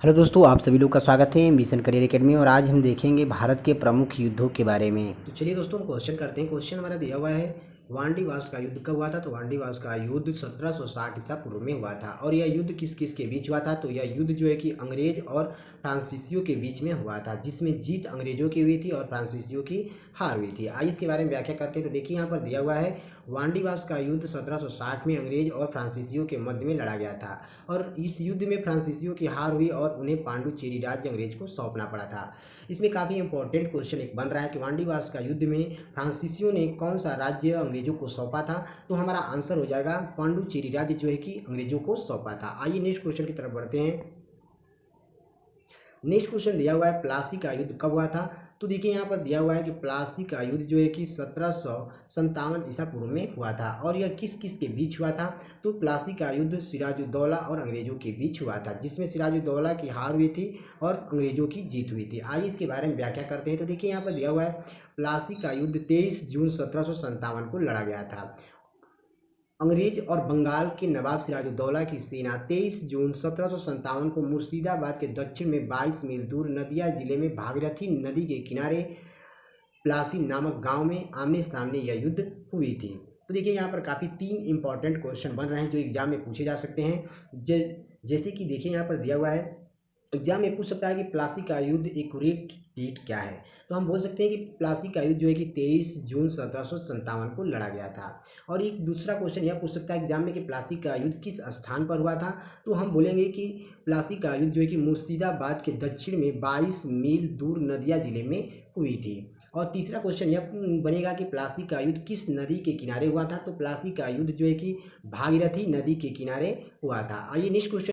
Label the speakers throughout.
Speaker 1: Hello दोस्तों, आप सभी लोग का स्वागत है मिशन करियर एकेडमी। और आज हम देखेंगे भारत के प्रमुख युद्धों के बारे में। तो चलिए दोस्तों, हम क्वेश्चन करते हैं। क्वेश्चन हमारा दिया हुआ है, वांडीवास का युद्ध कब हुआ था? तो वांडीवास का युद्ध 1760 ईसा पूर्व में हुआ था। और यह युद्ध किस किस के बीच हुआ था? तो यह युद्ध जो है कि अंग्रेज और फ्रांसीसियों के बीच में हुआ था, जिसमें जीत अंग्रेजों की हुई थी और फ्रांसीसियों की हार हुई थी। आइए इसके बारे में व्याख्या करते हैं। तो देखिए, यहाँ पर दिया हुआ है, वांडीवास का युद्ध 1760 में अंग्रेज और फ्रांसीसियों के मध्य में लड़ा गया था। और इस युद्ध में फ्रांसीसियों की हार हुई और उन्हें पांडुचेरी राज्य अंग्रेज को सौंपना पड़ा था। इसमें काफ़ी इंपॉर्टेंट क्वेश्चन एक बन रहा है कि वांडीवास का युद्ध में फ्रांसीसियों ने कौन सा राज्य अंग्रेजों को सौंपा था? तो हमारा आंसर हो जाएगा पांडुचेरी राज्य जो है कि अंग्रेजों को सौंपा था। आइए नेक्स्ट क्वेश्चन की तरफ बढ़ते हैं। नेक्स्ट क्वेश्चन दिया हुआ है, प्लासी का युद्ध कब हुआ था? तो देखिए, यहाँ पर दिया हुआ है कि प्लासी का युद्ध जो है कि 1757 ईसा पूर्व में हुआ था। और यह किस किस के बीच हुआ था? तो प्लासी का युद्ध सिराजुद्दौला और अंग्रेजों के बीच हुआ था, जिसमें सिराजुद्दौला की हार हुई थी और अंग्रेजों की जीत हुई थी। आइए इसके बारे में व्याख्या करते हैं। तो देखिए, यहाँ पर दिया हुआ है, प्लासी का युद्ध 23 जून 1757 को लड़ा गया था। अंग्रेज और बंगाल के नवाब सिराजुद्दौला की सेना 23 जून 1757 को मुर्शिदाबाद के दक्षिण में 22 मील दूर नदिया जिले में भागीरथी नदी के किनारे प्लासी नामक गांव में आमने सामने यह युद्ध हुई थी। तो देखिए, यहाँ पर काफ़ी 3 इंपॉर्टेंट क्वेश्चन बन रहे हैं जो एग्जाम में पूछे जा सकते हैं। जैसे कि देखिए, यहाँ पर दिया हुआ है, एग्जाम में पूछ सकता है कि प्लासी का युद्ध एक्यूरेट डेट क्या है? तो हम बोल सकते हैं कि प्लासी का युद्ध जो है कि 23 जून 1757 को लड़ा गया था। और एक दूसरा क्वेश्चन यह पूछ सकता है एग्जाम में कि प्लासी का युद्ध किस स्थान पर हुआ था? तो हम बोलेंगे कि प्लासी का युद्ध जो है कि मुर्शिदाबाद के दक्षिण में 22 मील दूर नदिया जिले में हुई थी। और तीसरा क्वेश्चन यह बनेगा कि प्लासी का युद्ध किस नदी के किनारे हुआ था? तो प्लासी का युद्ध जो है कि भागीरथी नदी के किनारे हुआ था। आइए नेक्स्ट क्वेश्चन।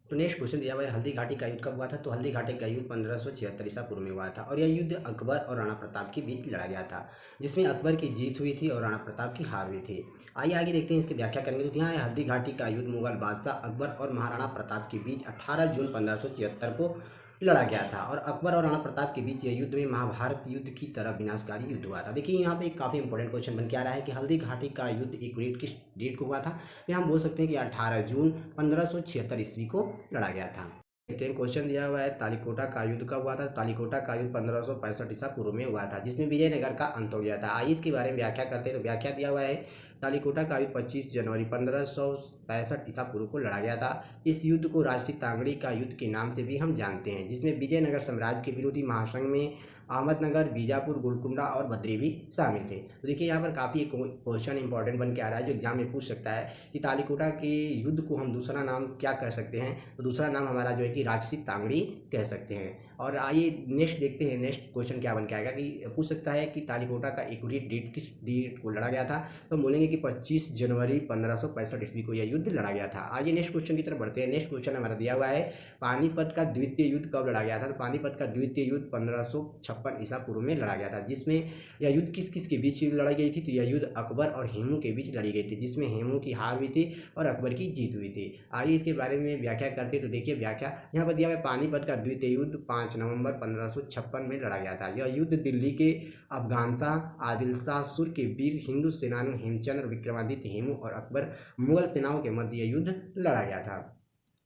Speaker 1: तो नेक्स्ट क्वेश्चन दिया हुआ है, हल्दी घाटी का युद्ध कब हुआ था? तो हल्दी घाटी का युद्ध 1576 ईसा पूर्व में हुआ था। और यह युद्ध अकबर और राणा प्रताप के बीच लड़ा गया था, जिसमें अकबर की जीत हुई थी और राणा प्रताप की हार हुई थी। आइए आगे देखते हैं, इसकी व्याख्या करेंगे। तो यहाँ है, हल्दी घाटी का युद्ध मुगल बादशाह अकबर और महाराणा प्रताप के बीच 18 जून 1576 को लड़ा गया था। और अकबर और राणा प्रताप के बीच यह युद्ध में महाभारत युद्ध की तरह विनाशकारी युद्ध हुआ था। देखिए, यहाँ पे एक काफ़ी इंपॉर्टेंट क्वेश्चन बन के आ रहा है कि हल्दी घाटी का युद्ध एक्यूरेट किस डेट को हुआ था? तो हम बोल सकते हैं कि 18 जून 1576 ईस्वी को लड़ा गया था। देखते हैं, क्वेश्चन दिया हुआ है, तालीकोटा का युद्ध कब हुआ था? तालीकोटा का युद्ध 1565 ईसा पूर्व में हुआ था, जिसमें विजयनगर का अंत हो गया था। आइए इसके बारे में व्याख्या करते हैं। तो व्याख्या दिया हुआ है, तालीकोटा का युद्ध 25 जनवरी 1565 ईसा पूर्व को लड़ा गया था। इस युद्ध को राजसी तांगड़ी का युद्ध के नाम से भी हम जानते हैं, जिसमें विजयनगर साम्राज्य के विरोधी महासंघ में अहमदनगर, बीजापुर, गोलकुंडा और भद्री भी शामिल थे। तो देखिए, यहाँ पर काफ़ी एक क्वेश्चन इंपॉर्टेंट बन के आ रहा है जो एग्जाम में पूछ सकता है कि तालीकोटा के युद्ध को हम दूसरा नाम क्या कह सकते हैं? तो दूसरा नाम हमारा जो है कि राजसी तांगड़ी कह सकते हैं। और आइए नेक्स्ट देखते हैं, नेक्स्ट क्वेश्चन क्या बन के आएगा कि पूछ सकता है कि तालीकोटा का एक्यूरेट डेट किस डेट को लड़ा गया था? तो हम बोलेंगे कि 25 जनवरी 1565 ईस्वी को यह युद्ध लड़ा गया था। आइए नेक्स्ट क्वेश्चन की तरफ बढ़ते हैं। नेक्स्ट क्वेश्चन हमारा दिया हुआ है, पानीपत का द्वितीय युद्ध कब लड़ा गया था? तो पानीपत का द्वितीय युद्ध 1556 ईसा पूर्व में लड़ा गया था, जिसमें यह युद्ध किस किस के बीच लड़ाई गई थी? तो यह युद्ध अकबर और हेमू के बीच लड़ी गई थी, जिसमें हेमू की हार हुई थी और अकबर की जीत हुई थी। आइए इसके बारे में व्याख्या करते हैं। तो देखिए, व्याख्या यहाँ पर दिया हुआ है, पानीपत का द्वितीय युद्ध 5 नवंबर 1556 में लड़ा गया था। यह युद्ध दिल्ली के अफगान शाह, आदिल शाह सुर के वीर हिंदू सेनानी हेमचंद्र, विक्रमादित्य, हेमू और अकबर मुगल सेनाओं के मध्य यह युद्ध लड़ा गया था।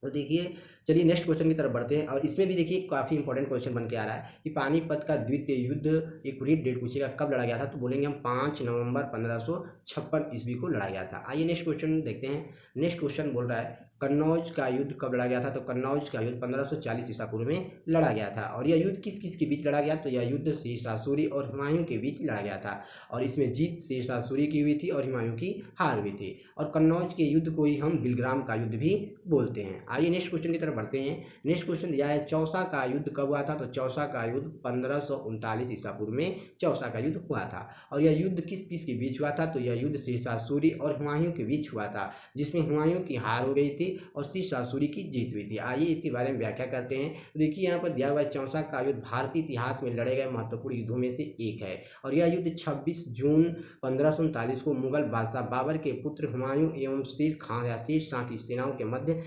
Speaker 1: तो देखिए, चलिए नेक्स्ट क्वेश्चन की तरफ बढ़ते हैं। और इसमें भी देखिए काफ़ी इंपॉर्टेंट क्वेश्चन बन के आ रहा है कि पानीपत का द्वितीय युद्ध एक्यूरेट डेट पूछेगा कब लड़ा गया था? तो बोलेंगे हम 5 नवंबर 1556 ईस्वी को लड़ा गया था। आइए नेक्स्ट क्वेश्चन देखते हैं। नेक्स्ट क्वेश्चन बोल रहा है, कन्नौज का युद्ध कब लड़ा गया था? तो कन्नौज का युद्ध 1540 ईसा पूर्व में लड़ा गया था। और यह युद्ध किस किस के बीच लड़ा गया? तो यह युद्ध शेरशाह सूरी और हुमायूं के बीच लड़ा गया था। और इसमें जीत शेरशाह सूरी की हुई थी और हुमायूं की हार हुई थी। और कन्नौज के युद्ध को ही हम बिलग्राम का युद्ध भी बोलते हैं। आइए नेक्स्ट क्वेश्चन की तरफ बढ़ते हैं। नेक्स्ट क्वेश्चन दिया है, चौसा का युद्ध कब हुआ था? तो चौसा का युद्ध 1539 ईसा पूर्व में चौसा का युद्ध हुआ था। और यह युद्ध किस किस के बीच हुआ था? तो यह युद्ध शेरशाह सूरी और हुमायूं के बीच हुआ था, जिसमें हुमायूं की हार हो गई थी और शेरशाह सूरी की जीत हुई थी। आइए इसके बारे में व्याख्या करते हैं। तो देखिए, यहाँ पर दिया हुआ है, चौसा का युद्ध भारतीय इतिहास में लड़े गए महत्वपूर्ण युद्धों में से एक है। और यह युद्ध 26 जून 1539 को मुगल बादशाह बाबर के पुत्र हुमायूं एवं शेर खां या शेर शाह की सेनाओं के मध्य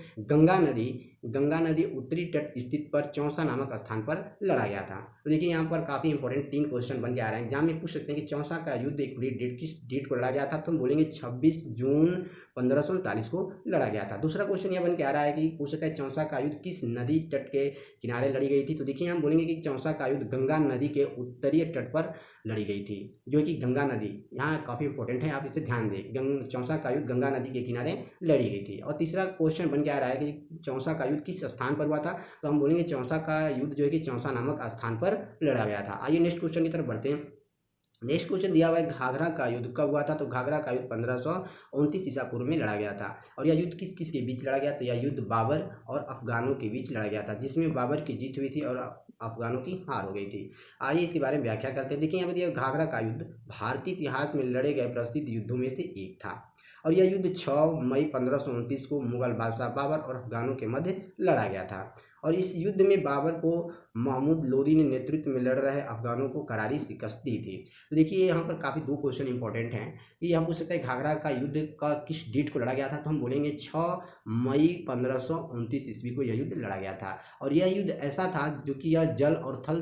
Speaker 1: गंगा नदी उत्तरी तट स्थित पर चौसा नामक स्थान पर लड़ा गया था। तो देखिए, यहाँ पर काफ़ी इंपॉर्टेंट 3 क्वेश्चन बन के आ रहे हैं। एग्जाम में पूछ सकते हैं कि चौसा का युद्ध एक डेट किस डेट को लड़ा गया था? तो हम बोलेंगे 26 जून 1539 को लड़ा गया था। दूसरा क्वेश्चन यह बन के आ रहा है कि पूछ सकता है चौसा का युद्ध किस नदी तट के किनारे लड़ी गई थी। तो देखिए हम बोलेंगे कि चौसा का युद्ध गंगा नदी के उत्तरीय तट पर लड़ी गई थी, जो कि गंगा नदी यहाँ काफ़ी इंपॉर्टेंट है, आप इसे ध्यान दें। चौसा का युद्ध गंगा नदी के किनारे लड़ी गई थी। और तीसरा क्वेश्चन बन के आ रहा है कि चौसा का युद्ध किस स्थान पर हुआ था। तो हम बोलेंगे चौसा का युद्ध जो है कि चौसा नामक स्थान पर लड़ा गया था। आइए नेक्स्ट क्वेश्चन की तरफ बढ़ते हैं। नेक्स्ट क्वेश्चन दिया हुआ है घाघरा का युद्ध कब हुआ था। तो घाघरा का युद्ध 1529 ईसा पूर्व में लड़ा गया था। और यह युद्ध किस किस के बीच लड़ा गया। तो यह युद्ध बाबर और अफगानों के बीच लड़ा गया था, जिसमें बाबर की जीत हुई थी और अफगानों की हार हो गई थी। आइए इसके बारे में व्याख्या करते हैं। देखिए यहाँ पर दिया घाघरा का युद्ध भारतीय इतिहास में लड़े गए प्रसिद्ध युद्धों में से एक था। और यह युद्ध 6 मई 1529 को मुगल बादशाह बाबर और अफगानों के मध्य लड़ा गया था। और इस युद्ध में बाबर को महमूद लोदी ने नेतृत्व में लड़ रहे अफगानों को करारी शिकस्त दी थी। तो देखिए यहाँ पर काफ़ी दो क्वेश्चन इंपॉर्टेंट हैं कि हम पूछ सकते हैं घाघरा का युद्ध का किस डेट को लड़ा गया था। तो हम बोलेंगे 6 मई 1529 ईस्वी को यह युद्ध लड़ा गया था। और यह युद्ध ऐसा था जो कि यह जल और थल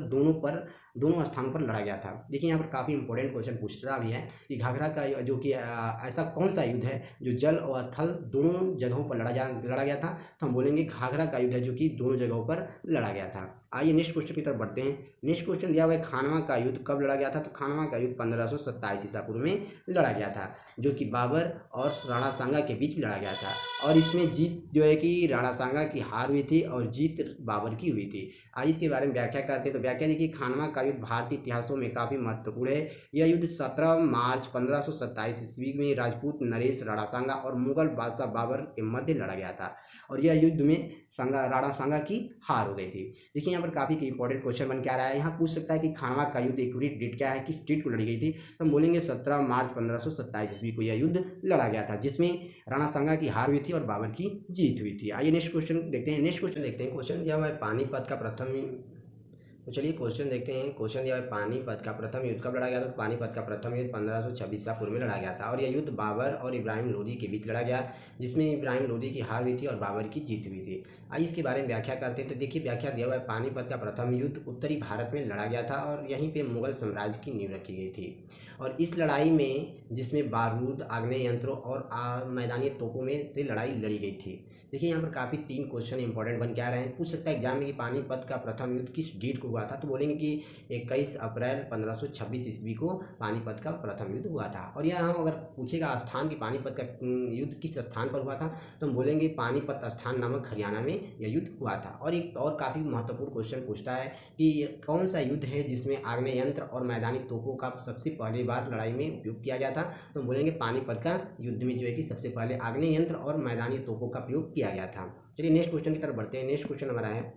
Speaker 1: दोनों स्थानों पर लड़ा गया था। देखिए यहाँ पर काफ़ी इंपॉर्टेंट क्वेश्चन पूछता भी है कि घाघरा का जो कि ऐसा कौन सा युद्ध है जो जल और थल दोनों जगहों पर लड़ा गया था। तो हम बोलेंगे घाघरा का युद्ध है जो कि दोनों जगहों पर लड़ा गया था। आइए नेक्स्ट क्वेश्चन की तरफ बढ़ते हैं। नेक्स्ट क्वेश्चन दिया हुआ है खानवा का युद्ध कब लड़ा गया था। तो खानवा का युद्ध 1527 ईसा पूर्व में लड़ा गया था, जो कि बाबर और राणा सांगा के बीच लड़ा गया था। और इसमें जीत जो है कि राणा सांगा की हार हुई थी और जीत बाबर की हुई थी। आइए इसके बारे में व्याख्या करते हैं। तो व्याख्या देखिए खानवा का युद्ध भारतीय इतिहासों में काफ़ी महत्वपूर्ण है। यह युद्ध 17 मार्च 1527 ईस्वी में राजपूत नरेश राणा सांगा और मुगल बादशाह बाबर के मध्य लड़ा गया था। और यह युद्ध में राणा सांगा की हार हो गई थी। देखिए यहाँ पर काफ़ी इंपॉर्टेंट क्वेश्चन बन के आ रहा है। यहाँ पूछ सकता है कि खानवा का युद्ध एक्यूरेट डेट क्या है, किस डेट को लड़ी गई थी। तो हम बोलेंगे 17 मार्च 1527 ईस्वी को यह युद्ध लड़ा गया था, जिसमें राणा सांगा की हार हुई थी और बाबर की जीत हुई थी। आइए नेक्स्ट क्वेश्चन देखते हैं। नेक्स्ट क्वेश्चन देखते हैं। क्वेश्चन दिया हुआ है पानीपत का प्रथम। तो चलिए क्वेश्चन देखते हैं। क्वेश्चन दिया है पानीपत का प्रथम युद्ध कब लड़ा गया था। तो पानीपत का प्रथम युद्ध 1526 ईसा पूर्व में लड़ा गया था। और यह युद्ध बाबर और इब्राहिम लोदी के बीच लड़ा गया, जिसमें इब्राहिम लोदी की हार हुई थी और बाबर की जीत हुई थी। आइए इसके बारे में व्याख्या करते हैं। तो देखिए व्याख्या दिया हुआ है पानीपत का प्रथम युद्ध उत्तरी भारत में लड़ा गया था और यहीं पर मुगल साम्राज्य की नींव रखी गई थी। और इस लड़ाई में जिसमें बारूद, आग्नेय यंत्रों और मैदानी तोपों में से लड़ाई लड़ी गई थी। देखिए यहाँ पर काफ़ी 3 क्वेश्चन इंपॉर्टेंट बन के आ रहे हैं। पूछ सकता है एग्जाम में कि पानीपत का प्रथम युद्ध किस डेट को हुआ था। तो बोलेंगे कि 21 अप्रैल 1526 ईस्वी को पानीपत का प्रथम युद्ध हुआ था। और यहाँ हम अगर पूछेगा स्थान कि पानीपत का युद्ध किस स्थान पर हुआ था, तो हम बोलेंगे पानीपत स्थान नामक हरियाणा में यह युद्ध हुआ था। और एक और काफ़ी महत्वपूर्ण क्वेश्चन पूछता है कि कौन सा युद्ध है जिसमें आग्नेय यंत्र और मैदानी तोपों का सबसे पहली बार लड़ाई में उपयोग किया गया था। तो हम बोलेंगे पानीपत का युद्ध में जो है कि सबसे पहले आग्नेय यंत्र और मैदानी तोपों का प्रयोग किया गया था। चलिए नेक्स्ट क्वेश्चन की तरफ बढ़ते हैं। नेक्स्ट क्वेश्चन हमारा है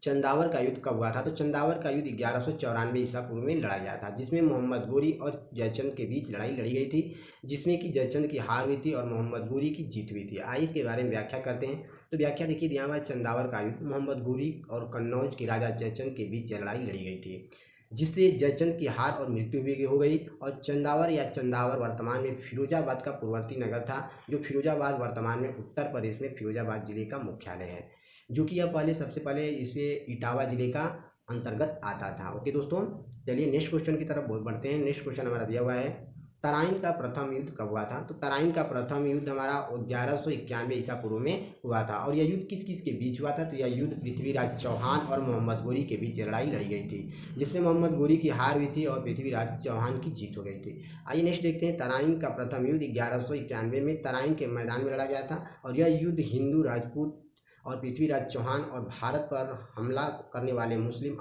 Speaker 1: चंदावर का युद्ध कब हुआ था। तो चंदावर का युद्ध 1194 ईसा पूर्व में लड़ा गया था, जिसमें मोहम्मद गोरी और जयचंद के बीच लड़ाई लड़ी गई थी, जिसमें कि जयचंद की हार हुई थी और मोहम्मद गोरी की जीत हुई थी। आइए इसके बारे में व्याख्या करते हैं। तो व्याख्या देखिए दिया हुआ है चंदावर का युद्ध मोहम्मद गोरी और कन्नौज के राजा जयचंद के बीच यह लड़ाई लड़ी गई थी, जिससे जयचंद की हार और मृत्यु भी हो गई। और चंदावर या चंदावर वर्तमान में फिरोजाबाद का पूर्ववर्ती नगर था, जो फिरोजाबाद वर्तमान में उत्तर प्रदेश में फिरोजाबाद जिले का मुख्यालय है, जो कि यह सबसे पहले इसे इटावा जिले का अंतर्गत आता था। ओके दोस्तों, चलिए नेक्स्ट क्वेश्चन की तरफ बढ़ते हैं। नेक्स्ट क्वेश्चन हमारा दिया हुआ है तराइन का प्रथम युद्ध कब हुआ था। तो तराइन का प्रथम युद्ध हमारा 1191 ईसा पूर्व में हुआ था। और यह युद्ध किस किस के बीच हुआ था। तो यह युद्ध पृथ्वीराज चौहान और मोहम्मद गोरी के बीच लड़ाई लड़ी गई थी, जिसमें मोहम्मद गोरी की हार हुई थी और पृथ्वीराज चौहान की जीत हो गई थी। आइए नेक्स्ट देखते हैं। तराइन का प्रथम युद्ध 1191 में तराइन के मैदान में लड़ा गया था। और यह युद्ध हिंदू, राजपूत और पृथ्वीराज चौहान और भारत पर हमला करने वाले मुस्लिम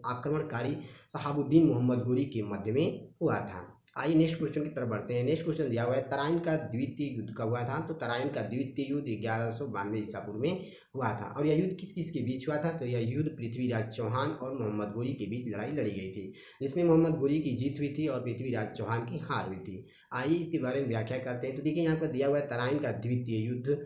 Speaker 1: आक्रमणकारी शहाबुद्दीन मोहम्मद गोरी के मध्य में हुआ था। आइए नेक्स्ट क्वेश्चन की तरफ बढ़ते हैं। नेक्स्ट क्वेश्चन दिया हुआ है तराइन का द्वितीय युद्ध कब हुआ था। तो तराइन का द्वितीय युद्ध 1192 ईसा पूर्व में हुआ था। और यह युद्ध किस किस के बीच हुआ था। तो यह युद्ध पृथ्वीराज चौहान और मोहम्मद गोरी के बीच लड़ाई लड़ी गई थी, जिसमें मोहम्मद गोरी की जीत हुई थी और पृथ्वीराज चौहान की हार हुई थी। आइए इसके बारे में व्याख्या करते हैं। तो देखिए यहाँ पर दिया हुआ है तराइन का द्वितीय युद्ध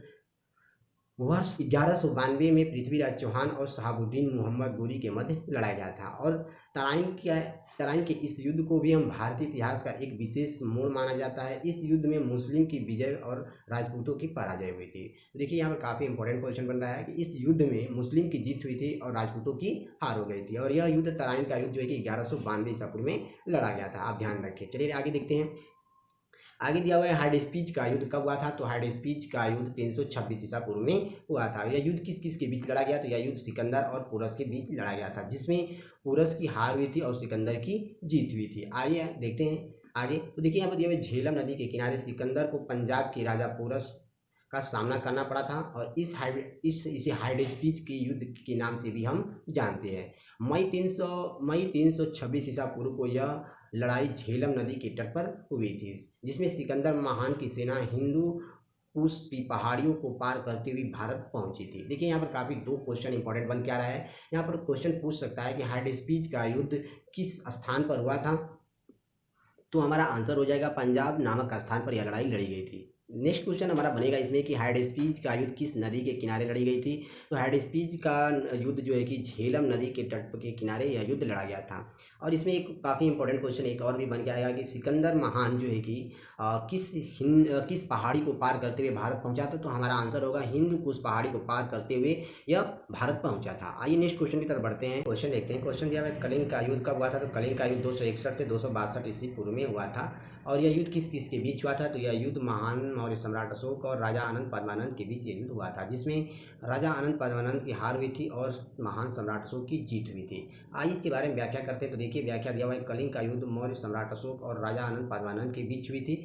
Speaker 1: वर्ष 1192 में पृथ्वीराज चौहान और शहाबुद्दीन मोहम्मद गोरी के मध्य लड़ा गया था। और तराइन के इस युद्ध को भी हम भारतीय इतिहास का एक विशेष मोड़ माना जाता है। इस युद्ध में मुस्लिम की विजय और राजपूतों की पराजय हुई थी। देखिए यहाँ पर काफ़ी इंपॉर्टेंट क्वेश्चन बन रहा है कि इस युद्ध में मुस्लिम की जीत हुई थी और राजपूतों की हार हो गई थी। और यह युद्ध तराइन का युद्ध जो है कि 1192 ईसा पूर्व में लड़ा गया था। आप ध्यान रखें। चलिए आगे देखते हैं। आगे दिया हुआ है हाइडेस्पीच का युद्ध कब हुआ था, तो हाइडेस्पीच का युद्ध 326 ईसा पूर्व में हुआ था। यह युद्ध किस किस के बीच लड़ा गया, तो यह युद्ध सिकंदर और पोरस के बीच लड़ा गया था, जिसमें पोरस की हार हुई थी और सिकंदर की जीत हुई थी। आइए देखते हैं आगे। तो देखिए यहाँ पर दिया हुआ है झेलम नदी के किनारे सिकंदर को पंजाब के राजा पोरस का सामना करना पड़ा था, और इसे हाइडेस्पीच के युद्ध के नाम से भी हम जानते हैं। मई 326 ईसा पूर्व को यह लड़ाई झेलम नदी के तट पर हुई थी, जिसमें सिकंदर महान की सेना हिंदू कुश की पहाड़ियों को पार करते हुए भारत पहुंची थी। देखिए यहाँ पर काफ़ी दो क्वेश्चन इंपॉर्टेंट बन के आ रहा है। यहाँ पर क्वेश्चन पूछ सकता है कि हाइडेस्पीच का युद्ध किस स्थान पर हुआ था, तो हमारा आंसर हो जाएगा पंजाब नामक स्थान पर यह लड़ाई लड़ी गई थी। नेक्स्ट क्वेश्चन हमारा बनेगा इसमें कि हाइडेस्पीच का युद्ध किस नदी के किनारे लड़ी गई थी, तो हाइडेस्पीच का युद्ध जो है कि झेलम नदी के तट के किनारे यह युद्ध लड़ा गया था। और इसमें एक काफ़ी इंपॉर्टेंट क्वेश्चन एक और भी बन के आएगा कि सिकंदर महान जो है कि किस पहाड़ी को पार करते हुए भारत पहुंचा था, तो हमारा आंसर होगा हिंदू कुश पहाड़ी को पार करते हुए यह भारत पहुंचा था। आइए नेक्स्ट क्वेश्चन की तरफ बढ़ते हैं। क्वेश्चन देखते हैं। क्वेश्चन दिया हुआ है कलिंग का युद्ध कब हुआ था, तो कलिंग का युद्ध 261 से 262 ईस्वी पूर्व में हुआ था। और यह युद्ध किस किस के बीच हुआ था, तो यह युद्ध महान मौर्य सम्राट अशोक और राजा आनंद पद्मानंद के बीच यह युद्ध हुआ था, जिसमें राजा आनंद पद्मानंद की हार हुई थी और महान सम्राट अशोक की जीत हुई थी। आइए इसके बारे में व्याख्या करते हैं। तो देखिए व्याख्या दिया हुआ है कलिंग का युद्ध मौर्य सम्राट अशोक और राजा आनंद पद्मानंद के बीच हुई थी।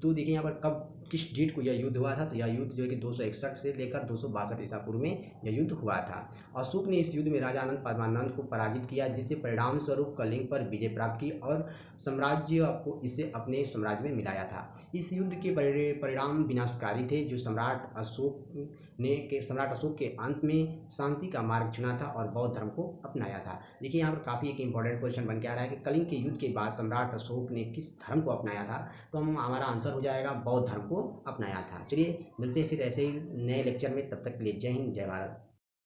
Speaker 1: तो देखिए यहाँ पर कब किस डेट को यह युद्ध हुआ था, तो यह युद्ध जो है कि 261 से लेकर 262 ईसा पूर्व में यह युद्ध हुआ था। अशोक ने इस युद्ध में राजा आनंद पद्मानंद को पराजित किया, जिससे परिणाम स्वरूप कलिंग पर विजय प्राप्त की और साम्राज्य को इसे अपने साम्राज्य में मिलाया था। इस युद्ध के परिणाम विनाशकारी थे, जो सम्राट अशोक के अंत में शांति का मार्ग चुना था और बौद्ध धर्म को अपनाया था। देखिए यहाँ पर काफ़ी एक इंपॉर्टेंट क्वेश्चन बन के आ रहा है कि कलिंग के युद्ध के बाद सम्राट अशोक ने किस धर्म को अपनाया था, तो हमारा आंसर हो जाएगा बौद्ध धर्म को अपनाया था। चलिए मिलते हैं फिर ऐसे ही नए लेक्चर में, तब तक के लिए जय हिंद जय भारत।